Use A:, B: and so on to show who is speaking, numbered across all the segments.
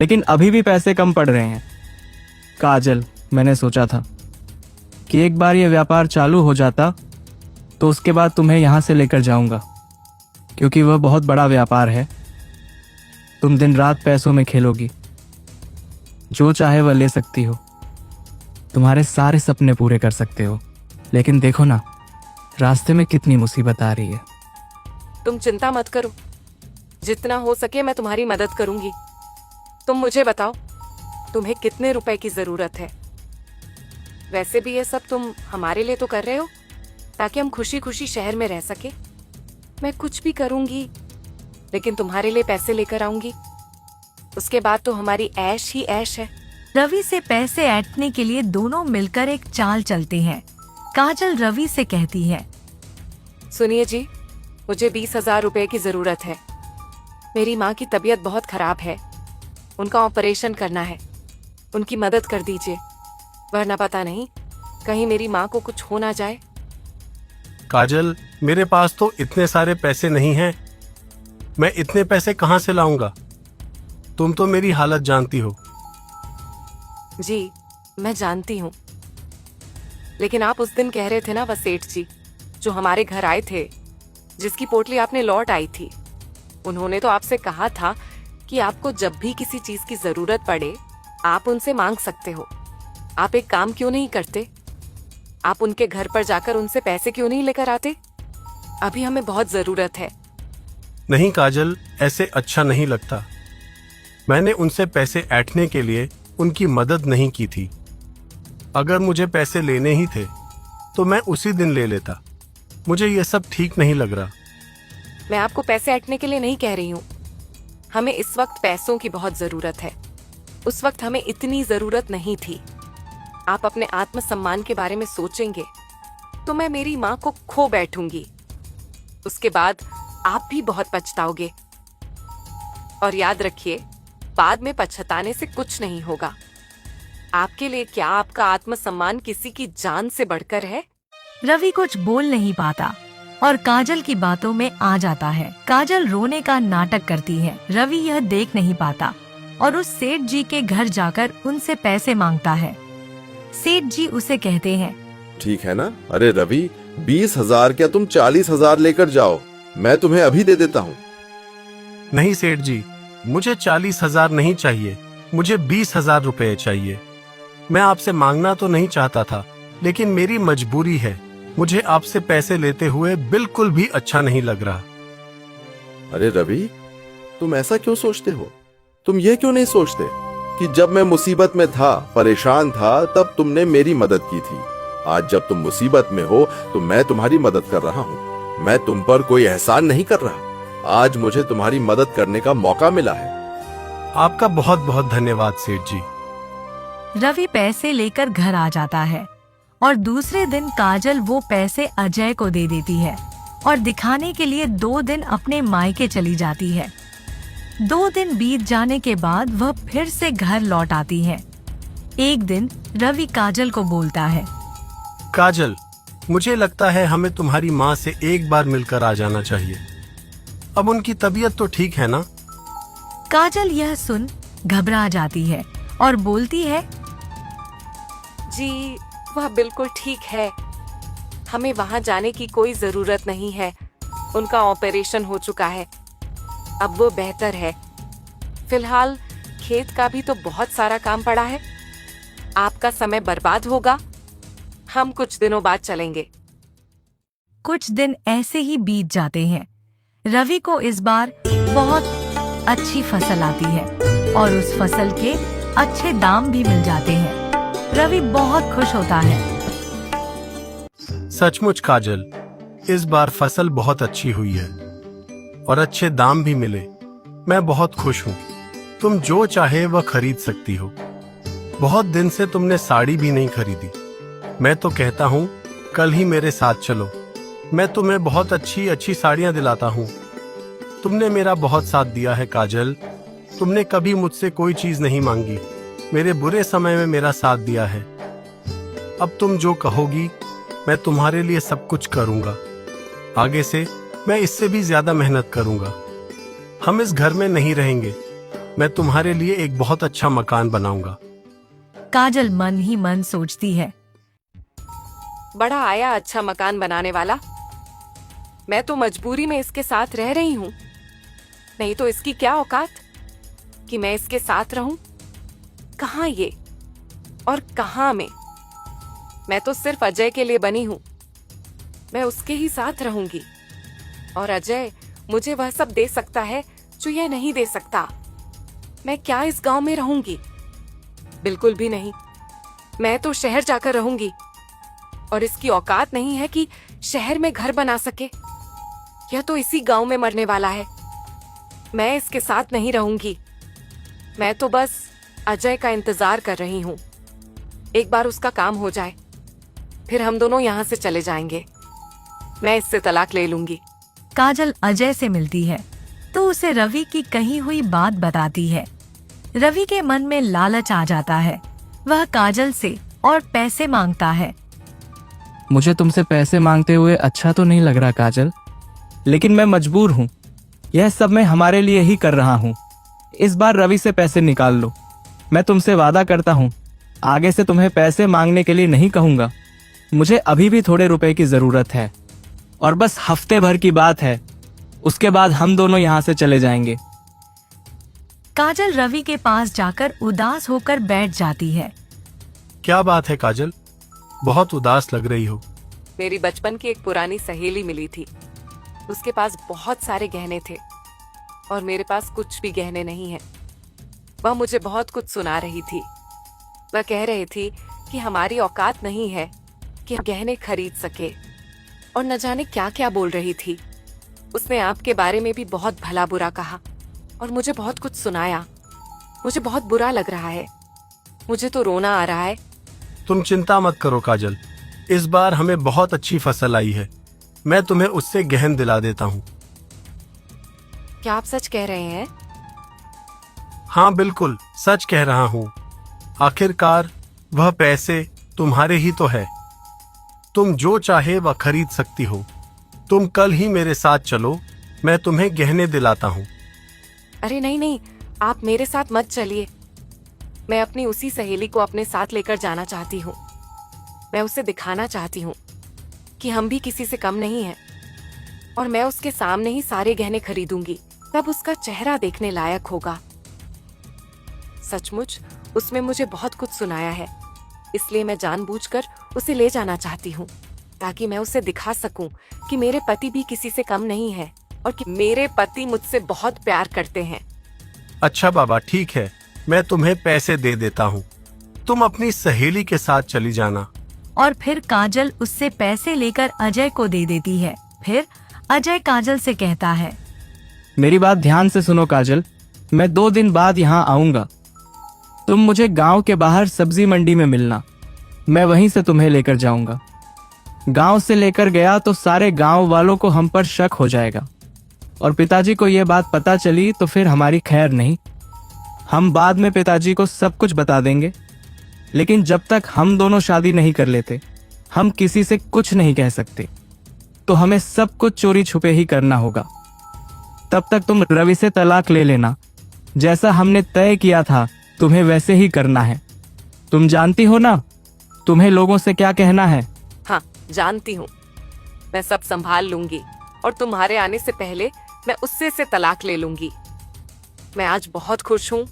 A: लेकिन अभी भी पैसे कम पड़ रहे हैं। काजल, मैंने सोचा था कि एक बार ये व्यापार चालू हो जाता तो उसके बाद तुम्हें यहाँ से लेकर जाऊंगा, क्योंकि वह बहुत बड़ा व्यापार है। तुम दिन रात पैसों में खेलोगी, जो चाहे वह ले सकती हो, तुम्हारे सारे सपने पूरे कर सकते हो। लेकिन देखो ना, रास्ते में कितनी मुसीबत आ रही है।
B: तुम चिंता मत करो, जितना हो सके मैं तुम्हारी मदद करूंगी। तुम मुझे बताओ, तुम्हें कितने रुपए की जरूरत है? वैसे भी ये सब तुम हमारे लिए तो कर रहे हो, ताकि हम खुशी खुशी शहर में रह सके। मैं कुछ भी करूंगी, लेकिन तुम्हारे लिए पैसे लेकर आऊंगी। उसके बाद तो हमारी ऐश ही ऐश है।
C: रवि से पैसे ऐंठने के लिए दोनों मिलकर एक चाल चलते हैं। काजल रवि से कहती है,
B: सुनिए जी, मुझे 20,000 रुपए की जरूरत है। मेरी माँ की तबीयत बहुत खराब है, उनका ऑपरेशन करना है। उनकी मदद कर दीजिए, वरना पता नहीं कहीं मेरी माँ को कुछ हो ना जाए।
D: काजल, मेरे पास तो इतने सारे पैसे नहीं हैं। मैं इतने पैसे कहाँ से लाऊंगा? तुम तो मेरी हालत जानती हो।
B: जी, मैं जानती हूँ, लेकिन आप उस दिन कह रहे थे ना, वह सेठ जी जो हमारे घर आए थे, जिसकी पोटली आपने लौट आई थी, उन्होंने तो आपसे कहा था कि आपको जब भी किसी चीज की जरूरत पड़े आप उनसे मांग सकते हो। आप एक काम क्यों नहीं करते? आप उनके घर पर जाकर उनसे पैसे क्यों नहीं लेकर आते? अभी हमें बहुत जरूरत है।
D: नहीं काजल, ऐसे अच्छा नहीं लगता। मैंने उनसे पैसे ऐंठने के लिए उनकी मदद नहीं की थी। अगर मुझे पैसे लेने ही थे तो मैं उसी दिन ले लेता। मुझे ये सब ठीक नहीं लग रहा।
B: मैं आपको पैसे ऐंठने के लिए नहीं कह रही हूँ। हमें इस वक्त पैसों की बहुत जरूरत है। उस वक्त हमें इतनी जरूरत नहीं थी। आप अपने आत्मसम्मान के बारे में सोचेंगे तो मैं मेरी माँ को खो बैठूंगी। उसके बाद आप भी बहुत पछताओगे। और याद रखिए, बाद में पछताने से कुछ नहीं होगा। आपके लिए क्या आपका आत्मसम्मान किसी की जान से बढ़कर है?
C: रवि कुछ बोल नहीं पाता और काजल की बातों में आ जाता है। काजल रोने का नाटक करती है। रवि यह देख नहीं पाता और उस सेठ जी के घर जाकर उनसे पैसे मांगता है। सेठ जी उसे कहते हैं,
E: ठीक है ना? अरे रवि, 20,000 क्या तुम 40,000 लेकर जाओ, मैं तुम्हें अभी दे देता हूँ।
D: नहीं सेठ जी, मुझे 40,000 नहीं चाहिए, मुझे 20,000 रुपए चाहिए। मैं आपसे मांगना तो नहीं चाहता था, लेकिन मेरी मजबूरी है। मुझे आपसे पैसे लेते हुए बिल्कुल भी अच्छा नहीं लग रहा।
E: अरे रवि, तुम ऐसा क्यों सोचते हो? तुम ये क्यों नहीं सोचते कि जब मैं मुसीबत में था, परेशान था, तब तुमने मेरी मदद की थी। आज जब तुम मुसीबत में हो तो मैं तुम्हारी मदद कर रहा हूँ। मैं तुम पर कोई एहसान नहीं कर रहा। आज मुझे तुम्हारी मदद करने का मौका मिला है।
D: आपका बहुत बहुत धन्यवाद सेठ जी।
C: रवि पैसे लेकर घर आ जाता है और दूसरे दिन काजल वो पैसे अजय को दे देती है और दिखाने के लिए 2 दिन अपने मायके चली जाती है। 2 दिन बीत जाने के बाद वह फिर से घर लौट आती है। एक दिन रवि काजल को बोलता है,
D: काजल, मुझे लगता है हमें तुम्हारी माँ से एक बार मिलकर आ जाना चाहिए। अब उनकी तबीयत तो ठीक है ना?
C: काजल यह सुन घबरा जाती है और बोलती है,
B: जी, वह बिल्कुल ठीक है। हमें वहां जाने की कोई जरूरत नहीं है। उनका ऑपरेशन हो चुका है, अब वो बेहतर है। फिलहाल खेत का भी तो बहुत सारा काम पड़ा है। आपका समय बर्बाद होगा। हम कुछ दिनों बाद चलेंगे।
C: कुछ दिन ऐसे ही बीत जाते हैं। रवि को इस बार बहुत अच्छी फसल आती है और उस फसल के अच्छे दाम भी मिल जाते हैं। रवि बहुत खुश होता है।
D: सचमुच काजल, इस बार फसल बहुत अच्छी हुई है और अच्छे दाम भी मिले। मैं बहुत खुश हूँ। तुम जो चाहे वह खरीद सकती हो। बहुत दिन से तुमने साड़ी भी नहीं खरीदी। मैं तो कहता हूँ कल ही मेरे साथ चलो। मैं तुम्हें बहुत अच्छी अच्छी साड़ियाँ दिलाता हूँ। तुमने मेरा बहुत साथ दिया है काजल। तुमने कभी मुझसे कोई चीज नहीं मांगी। मेरे बुरे समय में मेरा साथ दिया है। अब तुम जो कहोगी मैं तुम्हारे लिए सब कुछ करूँगा। आगे से मैं इससे भी ज्यादा मेहनत करूँगा। हम इस घर में नहीं रहेंगे। मैं तुम्हारे लिए एक बहुत अच्छा मकान बनाऊंगा।
C: काजल मन ही मन सोचती है।
B: बड़ा आया अच्छा मकान बनाने वाला। मैं तो मजबूरी में इसके साथ रह रही हूँ, नहीं तो इसकी क्या औकात कि मैं इसके साथ रहूं। कहाँ ये और कहाँ मैं तो सिर्फ अजय के लिए बनी हूँ। मैं उसके ही साथ रहूंगी और अजय मुझे वह सब दे सकता है जो यह नहीं दे सकता। मैं क्या इस गांव में रहूंगी? बिल्कुल भी नहीं। मैं तो शहर जाकर रहूंगी और इसकी औकात नहीं है कि शहर में घर बना सके। यह तो इसी गांव में मरने वाला है। मैं इसके साथ नहीं रहूंगी। मैं तो बस अजय का इंतजार कर रही हूँ। एक बार उसका काम हो जाए, फिर हम दोनों यहाँ से चले जाएंगे। मैं इससे तलाक ले लूंगी।
C: काजल अजय से मिलती है तो उसे रवि की कही हुई बात बताती है। रवि के मन में लालच आ जाता है। वह काजल से और पैसे मांगता है।
A: मुझे तुमसे पैसे मांगते हुए अच्छा तो नहीं लग रहा काजल, लेकिन मैं मजबूर हूँ। यह सब मैं हमारे लिए ही कर रहा हूँ। इस बार रवि से पैसे निकाल लो। मैं तुमसे वादा करता हूँ, आगे से तुम्हें पैसे मांगने के लिए नहीं कहूँगा। मुझे अभी भी थोड़े रुपए की जरूरत है और बस हफ्ते भर की बात है, उसके बाद हम दोनों यहाँ से चले जाएंगे।
C: काजल रवि के पास जाकर उदास होकर बैठ जाती है।
D: क्या बात है काजल, बहुत उदास लग रही हो।
B: मेरी बचपन की एक पुरानी सहेली मिली थी। उसके पास बहुत सारे गहने थे और मेरे पास कुछ भी गहने नहीं है। वह मुझे बहुत कुछ सुना रही थी। वह कह रही थी कि हमारी औकात नहीं है कि हम गहने खरीद सके और न जाने क्या क्या बोल रही थी। उसने आपके बारे में भी बहुत भला बुरा कहा और मुझे बहुत कुछ सुनाया। मुझे बहुत बुरा लग रहा है। मुझे तो रोना आ रहा है।
D: तुम चिंता मत करो काजल, इस बार हमें बहुत अच्छी फसल आई है। मैं तुम्हें उससे गहन दिला देता हूँ।
B: क्या आप सच कह रहे हैं?
D: हाँ बिल्कुल सच कह रहा हूँ। आखिरकार वह पैसे तुम्हारे ही तो है। तुम जो चाहे वह खरीद सकती हो। तुम कल ही मेरे साथ चलो, मैं तुम्हें गहने दिलाता हूँ।
B: अरे नहीं नहीं, आप मेरे साथ मत चलिए। मैं अपनी उसी सहेली को अपने साथ लेकर जाना चाहती हूँ। मैं उसे दिखाना चाहती हूँ कि हम भी किसी से कम नहीं हैं और मैं उसके सामने ही सारे गहने खरीदूंगी। तब उसका चेहरा देखने लायक होगा। सचमुच उसमें मुझे बहुत कुछ सुनाया है, इसलिए मैं जानबूझकर उसे ले जाना चाहती हूँ ताकि मैं उसे दिखा सकूं कि मेरे पति भी किसी से कम नहीं है और कि मेरे पति मुझसे बहुत प्यार करते हैं।
D: अच्छा बाबा ठीक है, मैं तुम्हें पैसे दे देता हूँ। तुम अपनी सहेली के साथ चली जाना।
C: और फिर काजल उससे पैसे लेकर अजय को दे देती है। फिर अजय काजल से कहता है,
A: मेरी बात ध्यान से सुनो काजल, मैं 2 दिन बाद यहाँ आऊंगा। तुम मुझे गांव के बाहर सब्जी मंडी में मिलना। मैं वहीं से तुम्हें लेकर जाऊंगा। गांव से लेकर गया तो सारे गांव वालों को हम पर शक हो जाएगा और पिताजी को यह बात पता चली तो फिर हमारी खैर नहीं। हम बाद में पिताजी को सब कुछ बता देंगे, लेकिन जब तक हम दोनों शादी नहीं कर लेते हम किसी से कुछ नहीं कह सकते। तो हमें सब कुछ चोरी छुपे ही करना होगा। तब तक तुम रवि से तलाक ले लेना। जैसा हमने तय किया था तुम्हें वैसे ही करना है। तुम जानती हो ना तुम्हें लोगों से क्या कहना है।
B: हाँ जानती हूँ, मैं सब संभाल लूंगी और तुम्हारे आने से पहले मैं उससे से तलाक ले लूंगी। मैं आज बहुत खुश हूँ।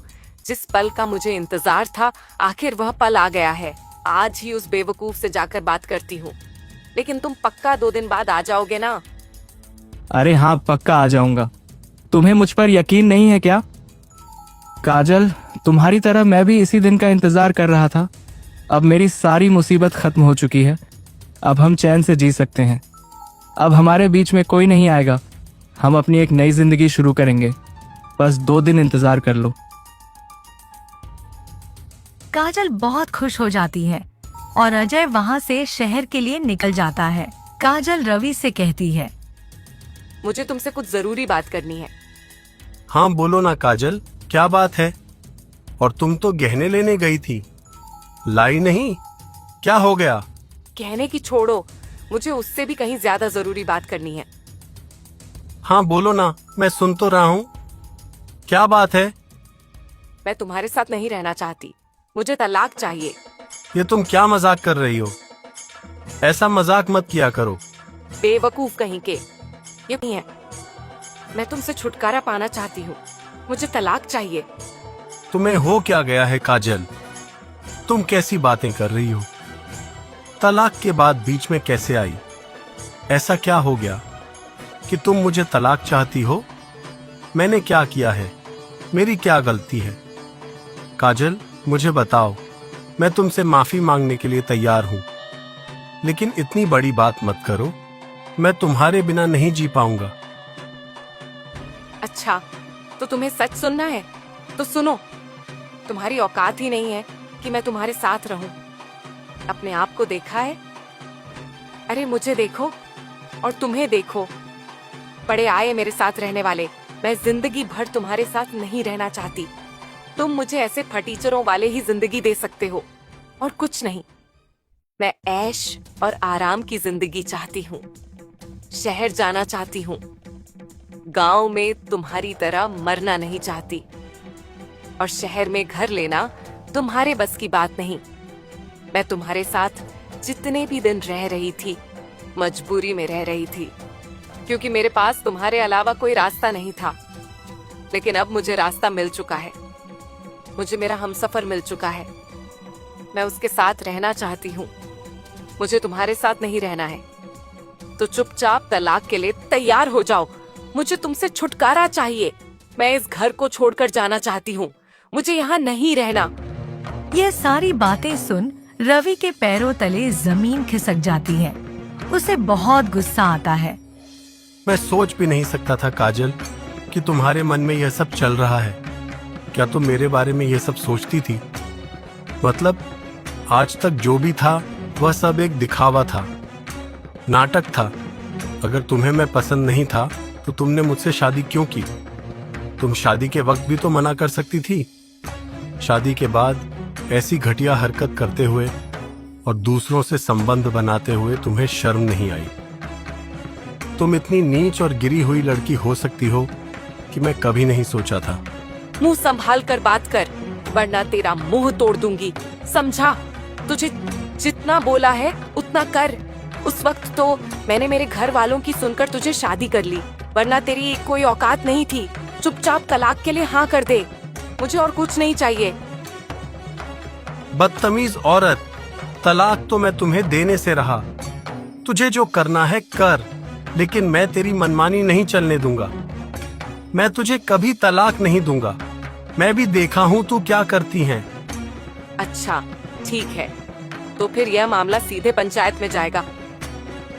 B: जिस पल का मुझे इंतजार था आखिर वह पल आ गया है। आज ही उस बेवकूफ से जाकर बात करती हूँ। लेकिन तुम पक्का 2 दिन बाद आ जाओगे ना?
A: अरे हाँ पक्का आ जाऊंगा। तुम्हें मुझ पर यकीन नहीं है क्या? काजल तुम्हारी तरह मैं भी इसी दिन का इंतजार कर रहा था। अब मेरी सारी मुसीबत खत्म हो चुकी है। अब हम चैन से जी सकते हैं। अब हमारे बीच में कोई नहीं आएगा। हम अपनी एक नई जिंदगी शुरू करेंगे। बस 2 दिन इंतजार कर लो।
C: काजल बहुत खुश हो जाती है और अजय वहाँ से शहर के लिए निकल जाता है। काजल रवि से कहती है,
B: मुझे तुमसे कुछ जरूरी बात करनी है।
D: हाँ बोलो ना काजल, क्या बात है? और तुम तो गहने लेने गई थी, लाई नहीं? क्या हो गया?
B: कहने की छोड़ो, मुझे उससे भी कहीं ज्यादा जरूरी बात करनी है।
D: हाँ बोलो ना, मैं सुन तो रहा हूँ। क्या बात है?
B: मैं तुम्हारे साथ नहीं रहना चाहती। मुझे तलाक चाहिए।
D: ये तुम क्या मजाक कर रही हो? ऐसा मजाक मत किया करो।
B: बेवकूफ कहीं के। ये नहीं है। मैं तुमसे छुटकारा पाना चाहती हूँ। मुझे तलाक चाहिए।
D: तुम्हें हो क्या गया है काजल? तुम कैसी बातें कर रही हो? तलाक के बाद बीच में कैसे आई? ऐसा क्या हो गया कि तुम मुझे तलाक चाहती हो? मैंने क्या किया है? मेरी क्या गलती है? काजल, मुझे बताओ। मैं तुमसे माफी मांगने के लिए तैयार हूं, लेकिन इतनी बड़ी बात मत करो। मैं तुम्हारे बिना नहीं जी पाऊंगा।
B: अच्छा, तो तुम्हें सच सुनना है तो सुनो। तुम्हारी औकात ही नहीं है कि मैं तुम्हारे साथ रहूं। अपने आप को देखा है? अरे मुझे देखो और तुम्हें देखो। बड़े आए मेरे साथ रहने वाले। मैं जिंदगी भर तुम्हारे साथ नहीं रहना चाहती। तुम मुझे ऐसे फटीचरों वाले ही जिंदगी दे सकते हो और कुछ नहीं। मैं ऐश और आराम की जिंदगी चाहती हूँ। शहर जाना चाहती हूँ। गांव में तुम्हारी तरह मरना नहीं चाहती। और शहर में घर लेना तुम्हारे बस की बात नहीं। मैं तुम्हारे साथ जितने भी दिन रह रही थी, मजबूरी में रह रही थी, क्योंकि मेरे पास तुम्हारे अलावा कोई रास्ता नहीं था। लेकिन अब मुझे रास्ता मिल चुका है। मुझे मेरा हमसफर मिल चुका है। मैं उसके साथ रहना चाहती हूँ। मुझे तुम्हारे साथ नहीं रहना है। तो चुपचाप तलाक के लिए तैयार हो जाओ। मुझे तुमसे छुटकारा चाहिए। मैं इस घर को छोड़कर जाना चाहती हूँ। मुझे यहाँ नहीं रहना।
C: ये सारी बातें सुन रवि के पैरों तले जमीन खिसक जाती है। उसे बहुत गुस्सा आता है।
D: मैं सोच भी नहीं सकता था काजल कि तुम्हारे मन में यह सब चल रहा है। क्या तुम मेरे बारे में यह सब सोचती थी? मतलब आज तक जो भी था वह सब एक दिखावा था, नाटक था। अगर तुम्हें मैं पसंद नहीं था तो तुमने मुझसे शादी क्यों की? तुम शादी के वक्त भी तो मना कर सकती थी। शादी के बाद ऐसी घटिया हरकत करते हुए और दूसरों से संबंध बनाते हुए तुम्हें शर्म नहीं आई? तुम इतनी नीच और गिरी हुई लड़की हो सकती हो कि मैं कभी नहीं सोचा था।
B: मुंह संभाल कर बात कर, वरना तेरा मुंह तोड़ दूंगी। समझा? तुझे जितना बोला है उतना कर। उस वक्त तो मैंने मेरे घर वालों की सुनकर तुझे शादी कर ली, वरना तेरी कोई औकात नहीं थी। चुपचाप तलाक के लिए हाँ कर दे। मुझे और कुछ नहीं चाहिए।
D: बदतमीज औरत, तलाक तो मैं तुम्हें देने से रहा। तुझे जो करना है कर, लेकिन मैं तेरी मनमानी नहीं चलने दूंगा। मैं तुझे कभी तलाक नहीं दूंगा। मैं भी देखा हूँ तू क्या करती हैं।
B: अच्छा ठीक है, तो फिर यह मामला सीधे पंचायत में जाएगा।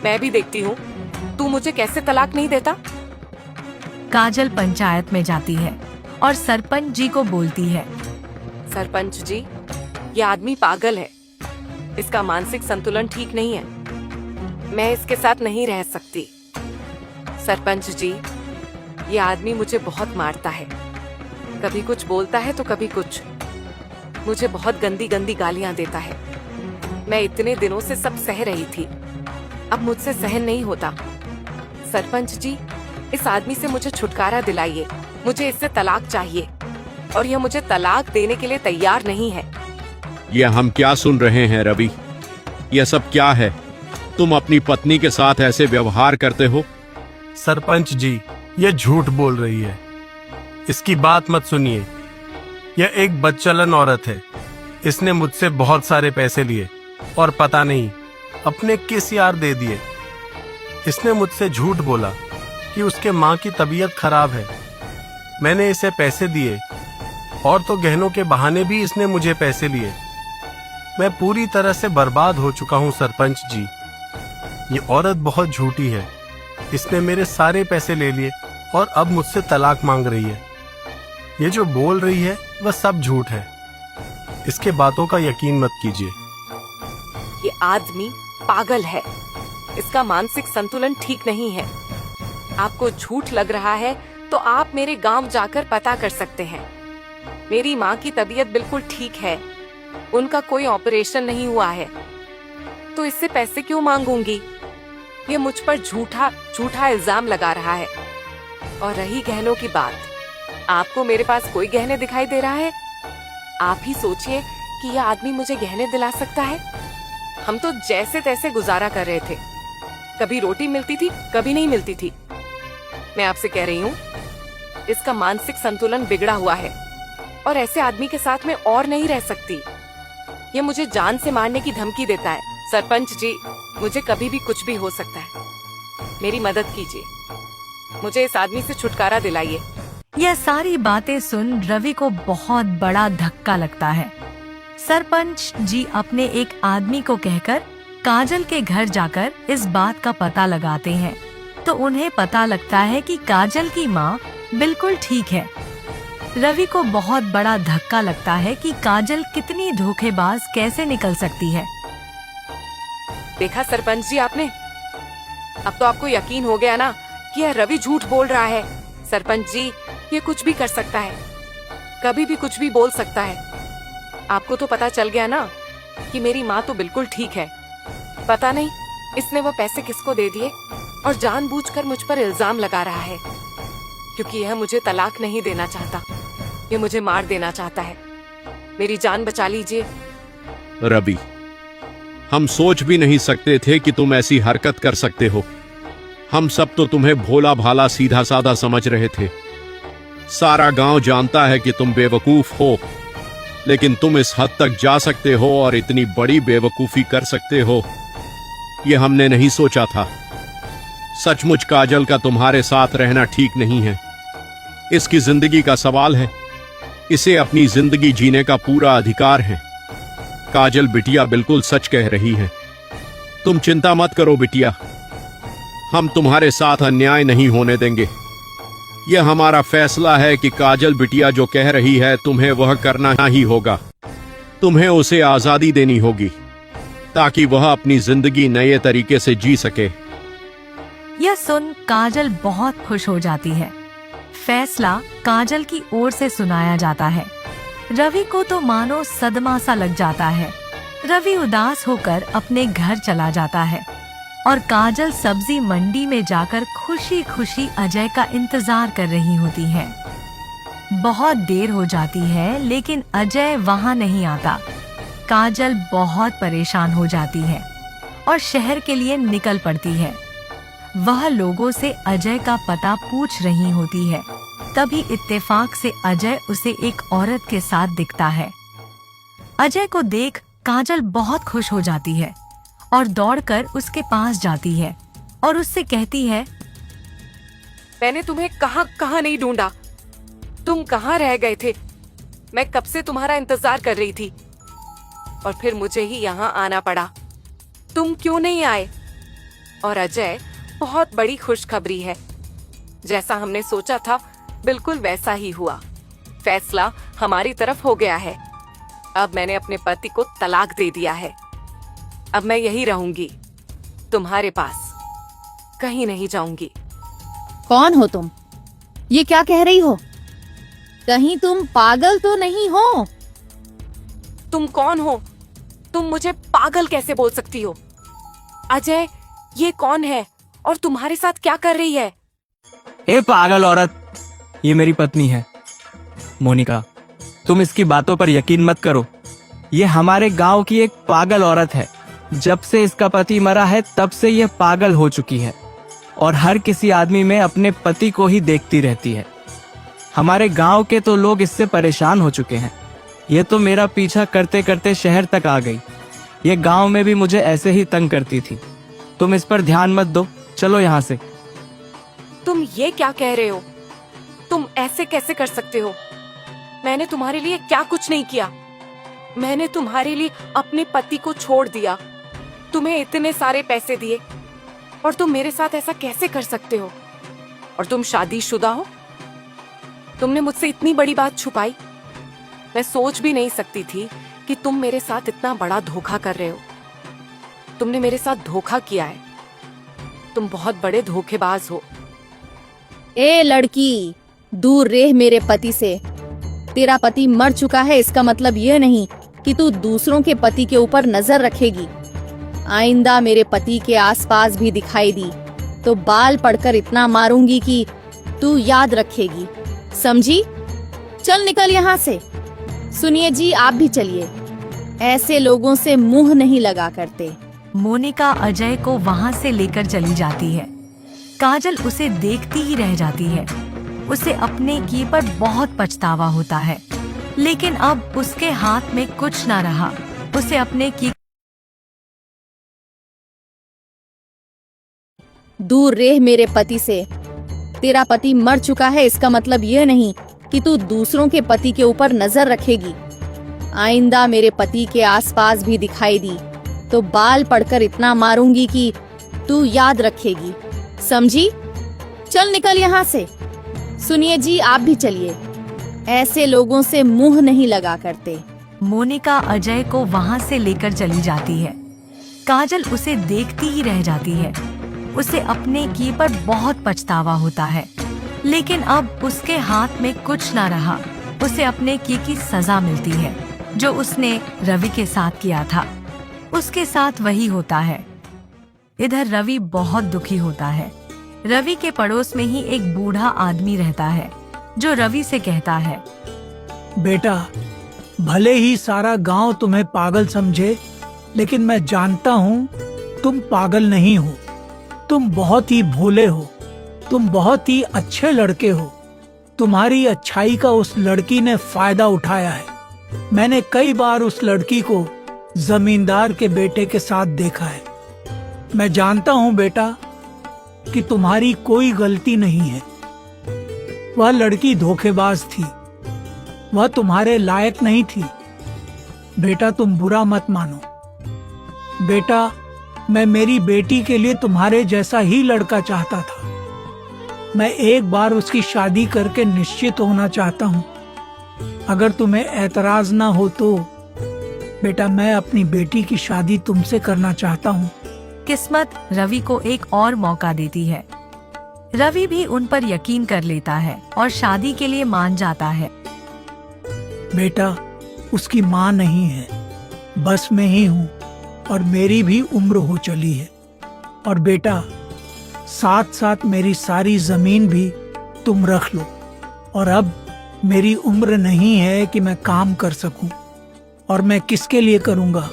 B: मैं भी देखती हूँ तू मुझे कैसे तलाक नहीं देता।
C: काजल पंचायत में जाती है और सरपंच जी को बोलती है।
B: सरपंच जी, यह आदमी पागल है। इसका मानसिक संतुलन ठीक नहीं है। मैं इसके साथ नहीं रह सकती। सरपंच जी, यह आदमी मुझे बहुत मारता है। कभी कुछ बोलता है तो कभी कुछ। मुझे बहुत गंदी गंदी गालियां देता है। मैं इतने दिनों से सब सह रही थी, अब मुझसे सहन नहीं होता। सरपंच जी, इस आदमी से मुझे छुटकारा दिलाइए। मुझे इससे तलाक चाहिए और यह मुझे तलाक देने के लिए तैयार नहीं है।
F: यह हम क्या सुन रहे हैं रवि? यह सब क्या है? तुम अपनी पत्नी के साथ ऐसे व्यवहार करते हो?
D: सरपंच जी, यह झूठ बोल रही है। इसकी बात मत सुनिए। यह एक बदचलन औरत है। इसने मुझसे बहुत सारे पैसे लिए और पता नहीं अपने किस यार दे दिए। इसने मुझसे झूठ बोला कि उसके माँ की तबीयत खराब है। मैंने इसे पैसे दिए और तो गहनों के बहाने भी इसने मुझे पैसे लिए। मैं पूरी तरह से बर्बाद हो चुका हूँ सरपंच जी। ये औरत बहुत झूठी है। इसने मेरे सारे पैसे ले लिए और अब मुझसे तलाक मांग रही है। ये जो बोल रही है वह सब झूठ है। इसके बातों का यकीन मत कीजिए।
B: ये आदमी पागल है। इसका मानसिक संतुलन ठीक नहीं है। आपको झूठ लग रहा है तो आप मेरे गांव जाकर पता कर सकते हैं। मेरी माँ की तबीयत बिल्कुल ठीक है। उनका कोई ऑपरेशन नहीं हुआ है, तो इससे पैसे क्यों मांगूंगी? ये मुझ पर झूठा इल्जाम लगा रहा है। और रही गहनों की बात, आपको मेरे पास कोई गहने दिखाई दे रहा है? आप ही सोचिए कि यह आदमी मुझे गहने दिला सकता है। हम तो जैसे तैसे गुजारा कर रहे थे, कभी रोटी मिलती थी, कभी नहीं मिलती थी। मैं आपसे कह रही हूँ, इसका मानसिक संतुलन बिगड़ा हुआ है और ऐसे आदमी के साथ मैं और नहीं रह सकती। ये मुझे जान से मारने की धमकी देता है। सरपंच जी, मुझे कभी भी कुछ भी हो सकता है, मेरी मदद कीजिए, मुझे इस आदमी से छुटकारा दिलाइए।
C: यह सारी बातें सुन रवि को बहुत बड़ा धक्का लगता है। सरपंच जी अपने एक आदमी को कहकर काजल के घर जाकर इस बात का पता लगाते हैं, तो उन्हें पता लगता है कि काजल की माँ बिल्कुल ठीक है। रवि को बहुत बड़ा धक्का लगता है कि काजल कितनी धोखेबाज कैसे निकल सकती है।
B: देखा सरपंच जी आपने, अब तो आपको यकीन हो गया ना कि यह रवि झूठ बोल रहा है। सरपंच जी, ये कुछ भी कर सकता है, कभी भी कुछ भी बोल सकता है। आपको तो पता चल गया ना कि मेरी माँ तो बिल्कुल ठीक है। पता नहीं इसने वो पैसे किसको दे दिए और जानबूझकर मुझ पर इल्जाम लगा रहा है, क्योंकि यह मुझे तलाक नहीं देना चाहता, ये मुझे मार देना चाहता है। मेरी जान बचा लीजिए।
F: रवि, हम सोच भी नहीं सकते थे कि तुम ऐसी हरकत कर सकते हो। हम सब तो तुम्हें भोला भाला सीधा साधा समझ रहे थे। सारा गांव जानता है कि तुम बेवकूफ हो, लेकिन तुम इस हद तक जा सकते हो और इतनी बड़ी बेवकूफी कर सकते हो, ये हमने नहीं सोचा था। सचमुच काजल का तुम्हारे साथ रहना ठीक नहीं है। इसकी जिंदगी का सवाल है, इसे अपनी जिंदगी जीने का पूरा अधिकार है। काजल बिटिया बिल्कुल सच कह रही है। तुम चिंता मत करो बिटिया, हम तुम्हारे साथ अन्याय नहीं होने देंगे। यह हमारा फैसला है कि काजल बिटिया जो कह रही है तुम्हें वह करना ही होगा। तुम्हें उसे आजादी देनी होगी ताकि वह अपनी जिंदगी नए तरीके से जी सके।
C: यह सुन काजल बहुत खुश हो जाती है। फैसला काजल की ओर से सुनाया जाता है। रवि को तो मानो सदमा सा लग जाता है। रवि उदास होकर अपने घर चला जाता है और काजल सब्जी मंडी में जाकर खुशी खुशी अजय का इंतजार कर रही होती है। बहुत देर हो जाती है लेकिन अजय वहाँ नहीं आता। काजल बहुत परेशान हो जाती है और शहर के लिए निकल पड़ती है। वह लोगों से अजय का पता पूछ रही होती है। तभी इत्तेफाक से अजय उसे एक औरत के साथ दिखता है। अजय को देख काजल बहुत खुश हो जाती है और दौड़कर उसके पास जाती है और उससे कहती है,
B: मैंने तुम्हें कहाँ नहीं ढूंढा, तुम कहाँ रह गए थे? मैं कब से तुम्हारा इंतजार कर रही थी और फिर मुझे ही यहाँ आना पड़ा। तुम क्यों नहीं आए? और अजय, बहुत बड़ी खुशखबरी है। जैसा हमने सोचा था बिल्कुल वैसा ही हुआ। फैसला हमारी तरफ हो गया है। अब मैंने अपने पति को तलाक दे दिया है। अब मैं यही रहूंगी, तुम्हारे पास, कहीं नहीं जाऊंगी।
G: कौन हो तुम? ये क्या कह रही हो? कहीं तुम पागल तो नहीं हो?
B: तुम कौन हो? तुम मुझे पागल कैसे बोल सकती हो? अजय, ये कौन है और तुम्हारे साथ क्या कर रही है?
A: ए पागल औरत, ये मेरी पत्नी है मोनिका। तुम इसकी बातों पर यकीन मत करो। ये हमारे गांव की एक पागल औरत है। जब से इसका पति मरा है तब से यह पागल हो चुकी है और हर किसी आदमी में अपने पति को ही देखती रहती है। हमारे गांव के तो लोग इससे परेशान हो चुके हैं। ये तो मेरा पीछा करते करते शहर तक आ गई। ये गांव में भी मुझे ऐसे ही तंग करती थी। तुम इस पर ध्यान मत दो, चलो यहाँ से।
B: तुम ये क्या कह रहे हो? तुम ऐसे कैसे कर सकते हो? मैंने तुम्हारे लिए क्या कुछ नहीं किया। मैंने तुम्हारे लिए अपने पति को छोड़ दिया, तुम्हें इतने सारे पैसे दिए और तुम मेरे साथ ऐसा कैसे कर सकते हो? और तुम शादीशुदा हो? तुमने मुझसे इतनी बड़ी बात छुपाई। मैं सोच भी नहीं सकती थी कि तुम मेरे साथ इतना बड़ा धोखा कर रहे हो। तुमने मेरे साथ धोखा किया है। तुम बहुत बड़े धोखेबाज हो।
G: ए लड़की, दूर रह मेरे पति से। तेरा पति मर चुका है, इसका मतलब यह नहीं कि तू दूसरों के पति के ऊपर नजर रखेगी। आइंदा मेरे पति के आसपास भी दिखाई दी तो बाल पड़कर इतना मारूंगी कि तू याद रखेगी, समझी? चल निकल यहाँ से। सुनिए जी, आप भी चलिए। ऐसे लोगों से मुंह नहीं लगा करते।
C: मोनिका अजय को वहाँ से लेकर चली जाती है। काजल उसे देखती ही रह जाती है। उसे अपने किए पर बहुत पछतावा होता है, लेकिन अब उसके हाथ में कुछ न रहा। उसे अपने की
G: दूर रह मेरे पति से। तेरा पति मर चुका है, इसका मतलब यह नहीं कि तू दूसरों के पति के ऊपर नजर रखेगी। आइंदा मेरे पति के आसपास भी दिखाई दी तो बाल पड़कर इतना मारूंगी कि तू याद रखेगी, समझी? चल निकल यहाँ से। सुनिए जी, आप भी चलिए। ऐसे लोगों से मुंह नहीं लगा करते।
C: मोनिका अजय को वहाँ से लेकर चली जाती है। काजल उसे देखती ही रह जाती है। उसे अपने किए पर बहुत पछतावा होता है, लेकिन अब उसके हाथ में कुछ न रहा। उसे अपने किए की सजा मिलती है जो उसने रवि के साथ किया था। उसके साथ वही होता है। इधर रवि बहुत दुखी होता है। रवि के पड़ोस में ही एक बूढ़ा आदमी रहता है जो रवि से कहता है,
H: बेटा, भले ही सारा गांव तुम्हें पागल समझे, लेकिन मैं जानता हूँ तुम पागल नहीं हो। तुम बहुत ही भोले हो। तुम बहुत ही अच्छे लड़के हो। तुम्हारी अच्छाई का उस लड़की ने फायदा उठाया है। मैंने कई बार उस लड़की को जमींदार के बेटे के साथ देखा है। मैं जानता हूँ बेटा कि तुम्हारी कोई गलती नहीं है। वह लड़की धोखेबाज थी। वह तुम्हारे लायक नहीं थी। बेटा, तुम बुरा मत मानो। बेटा, मैं मेरी बेटी के लिए तुम्हारे जैसा ही लड़का चाहता था। मैं एक बार उसकी शादी करके निश्चित होना चाहता हूँ। अगर तुम्हें ऐतराज ना हो तो बेटा, मैं अपनी बेटी की शादी तुमसे करना चाहता हूँ।
C: किस्मत रवि को एक और मौका देती है। रवि भी उन पर यकीन कर लेता है और शादी के लिए मान जाता है।
H: बेटा, उसकी माँ नहीं है, बस मैं ही हूँ और मेरी भी उम्र हो चली है। और बेटा, साथ साथ मेरी सारी जमीन भी तुम रख लो। और अब मेरी उम्र नहीं है कि मैं काम कर सकूं, और मैं किसके लिए करूंगा?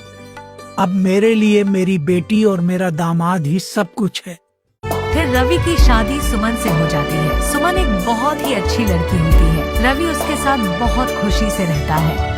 H: अब मेरे लिए मेरी बेटी और मेरा दामाद ही सब कुछ है।
C: फिर रवि की शादी सुमन से हो जाती है। सुमन एक बहुत ही अच्छी लड़की होती है। रवि उसके साथ बहुत खुशी से रहता है।